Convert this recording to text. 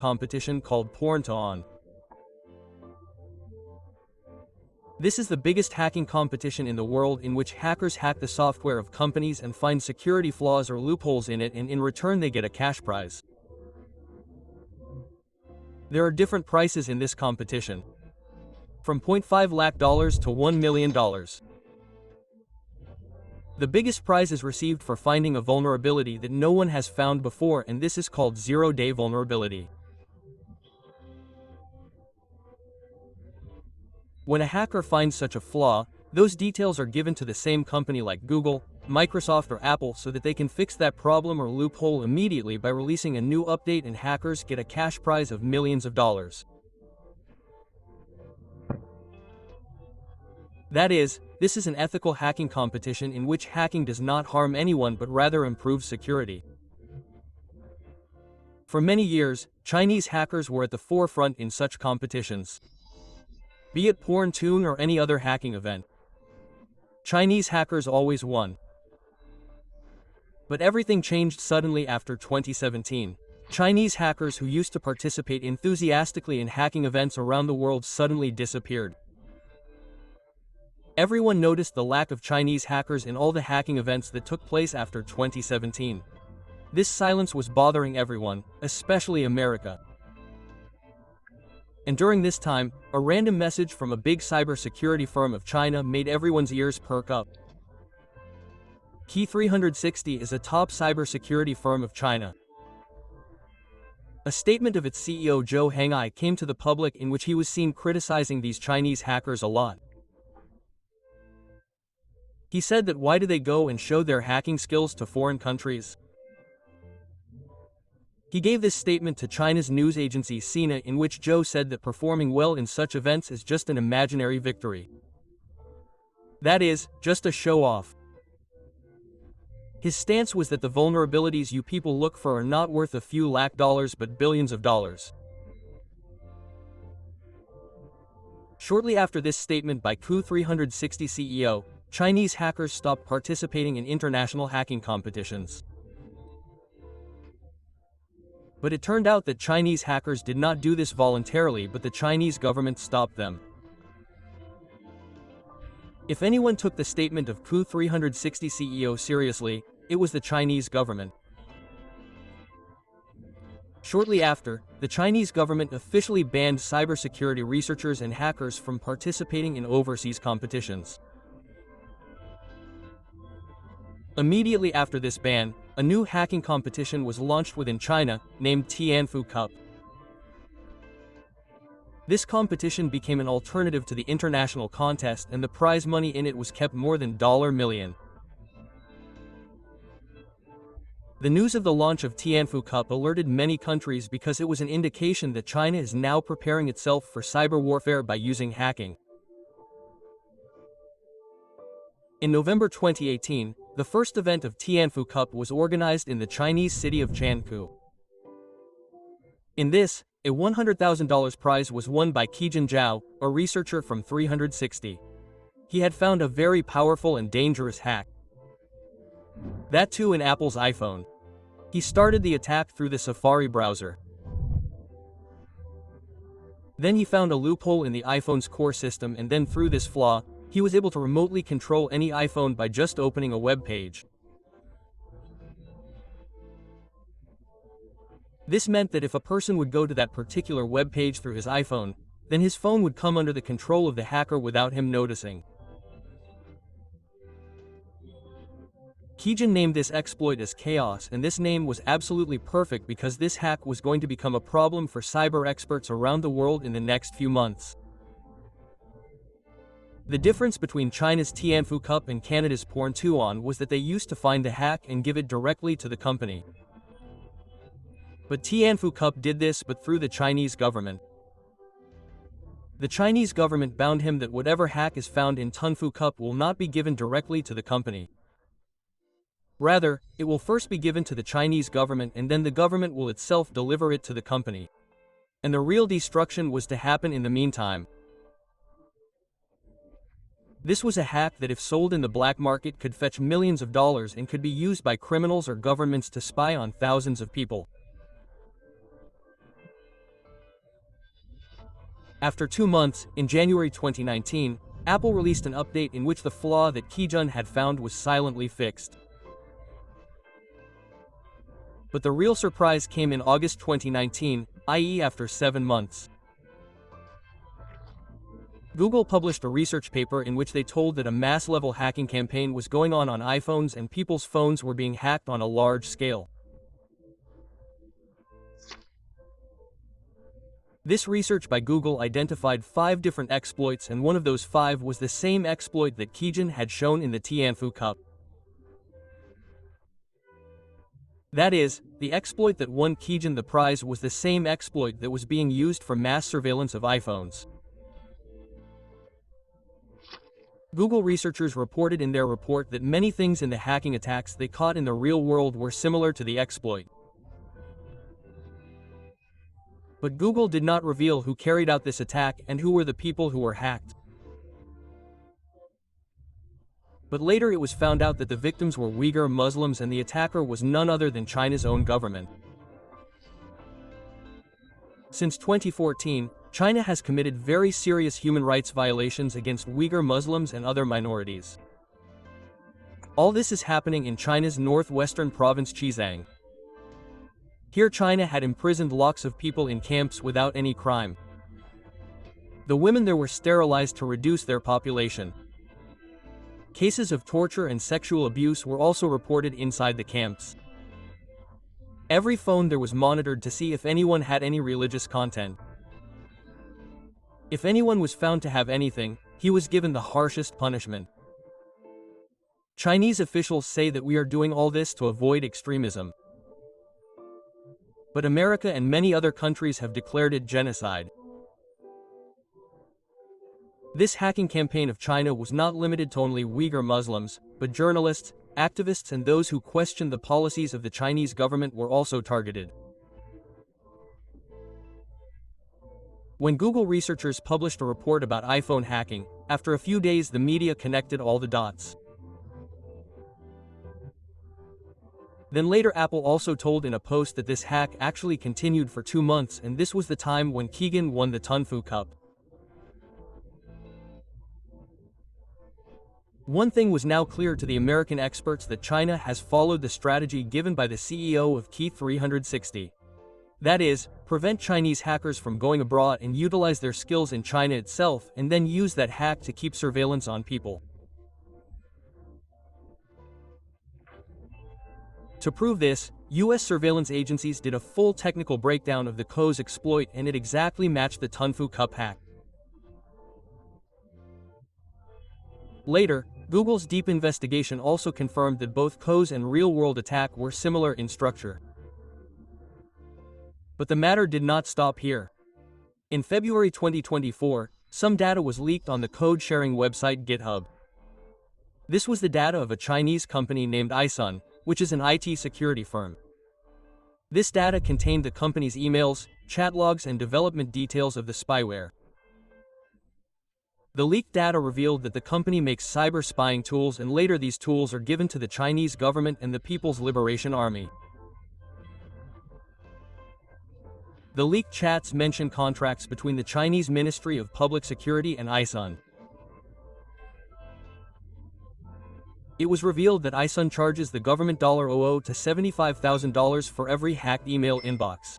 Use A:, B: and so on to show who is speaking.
A: competition called Porn-to-On. This is the biggest hacking competition in the world in which hackers hack the software of companies and find security flaws or loopholes in it, and in return they get a cash prize. There are different prices in this competition, from $0.5 lakh to $1 million. The biggest prize is received for finding a vulnerability that no one has found before, and this is called zero-day vulnerability. When a hacker finds such a flaw, those details are given to the same company like Google, Microsoft, or Apple so that they can fix that problem or loophole immediately by releasing a new update, and hackers get a cash prize of millions of dollars. That is, this is an ethical hacking competition in which hacking does not harm anyone but rather improves security. For many years, Chinese hackers were at the forefront in such competitions. Be it Porn-to-On or any other hacking event, Chinese hackers always won. But everything changed suddenly after 2017. Chinese hackers who used to participate enthusiastically in hacking events around the world suddenly disappeared. Everyone noticed the lack of Chinese hackers in all the hacking events that took place after 2017. This silence was bothering everyone, especially America. And during this time, a random message from a big cybersecurity firm of China made everyone's ears perk up. Key 360 is a top cybersecurity firm of China. A statement of its CEO Zhou Henghai came to the public in which he was seen criticizing these Chinese hackers a lot. He said that why do they go and show their hacking skills to foreign countries? He gave this statement to China's news agency Sina, in which Zhou said that performing well in such events is just an imaginary victory. That is, just a show-off. His stance was that the vulnerabilities you people look for are not worth a few lakh dollars but billions of dollars. Shortly after this statement by Key 360 CEO, Chinese hackers stopped participating in international hacking competitions. But it turned out that Chinese hackers did not do this voluntarily, but the Chinese government stopped them. If anyone took the statement of Key 360 CEO seriously, it was the Chinese government. Shortly after, the Chinese government officially banned cybersecurity researchers and hackers from participating in overseas competitions. Immediately after this ban, a new hacking competition was launched within China, named Tianfu Cup. This competition became an alternative to the international contest, and the prize money in it was kept more than $1 million. The news of the launch of Tianfu Cup alerted many countries because it was an indication that China is now preparing itself for cyber warfare by using hacking. In November 2018, the first event of Tianfu Cup was organized in the Chinese city of Chengdu. In this, a $100,000 prize was won by Qijin Zhao, a researcher from 360. He had found a very powerful and dangerous hack. That too in Apple's iPhone. He started the attack through the Safari browser. Then he found a loophole in the iPhone's core system, and then through this flaw, he was able to remotely control any iPhone by just opening a web page. This meant that if a person would go to that particular web page through his iPhone, then his phone would come under the control of the hacker without him noticing. Qijin named this exploit as Chaos, and this name was absolutely perfect because this hack was going to become a problem for cyber experts around the world in the next few months. The difference between China's Tianfu Cup and Canada's Porn-to-On was that they used to find the hack and give it directly to the company. But Tianfu Cup did this but through the Chinese government. The Chinese government bound him that whatever hack is found in Tianfu Cup will not be given directly to the company. Rather, it will first be given to the Chinese government, and then the government will itself deliver it to the company. And the real destruction was to happen in the meantime. This was a hack that, if sold in the black market, could fetch millions of dollars and could be used by criminals or governments to spy on thousands of people. After 2 months, in January 2019, Apple released an update in which the flaw that Kijun had found was silently fixed. But the real surprise came in August 2019, i.e. after 7 months. Google published a research paper in which they told that a mass-level hacking campaign was going on iPhones and people's phones were being hacked on a large scale. This research by Google identified 5 different exploits, and one of those 5 was the same exploit that Kijun had shown in the Tianfu Cup. That is, the exploit that won Kijun the prize was the same exploit that was being used for mass surveillance of iPhones. Google researchers reported in their report that many things in the hacking attacks they caught in the real world were similar to the exploit. But Google did not reveal who carried out this attack and who were the people who were hacked. But later it was found out that the victims were Uyghur Muslims and the attacker was none other than China's own government. Since 2014, China has committed very serious human rights violations against Uyghur Muslims and other minorities. All this is happening in China's northwestern province Xizang. Here China had imprisoned lakhs of people in camps without any crime. The women there were sterilized to reduce their population. Cases of torture and sexual abuse were also reported inside the camps. Every phone there was monitored to see if anyone had any religious content. If anyone was found to have anything, he was given the harshest punishment. Chinese officials say that we are doing all this to avoid extremism. But America and many other countries have declared it genocide. This hacking campaign of China was not limited to only Uyghur Muslims, but journalists, activists and those who questioned the policies of the Chinese government were also targeted. When Google researchers published a report about iPhone hacking, after a few days the media connected all the dots. Then later Apple also told in a post that this hack actually continued for 2 months, and this was the time when Kijun won the Tianfu Cup. One thing was now clear to the American experts, that China has followed the strategy given by the CEO of Key 360. That is, prevent Chinese hackers from going abroad and utilize their skills in China itself, and then use that hack to keep surveillance on people. To prove this, US surveillance agencies did a full technical breakdown of the Co's exploit, and it exactly matched the Tianfu Cup hack. Later, Google's deep investigation also confirmed that both Co's and real-world attack were similar in structure. But the matter did not stop here. In February 2024, some data was leaked on the code-sharing website GitHub. This was the data of a Chinese company named iSun, which is an IT security firm. This data contained the company's emails, chat logs and development details of the spyware. The leaked data revealed that the company makes cyber spying tools, and later these tools are given to the Chinese government and the People's Liberation Army. The leaked chats mention contracts between the Chinese Ministry of Public Security and iSun. It was revealed that iSun charges the government $00 to $75,000 for every hacked email inbox.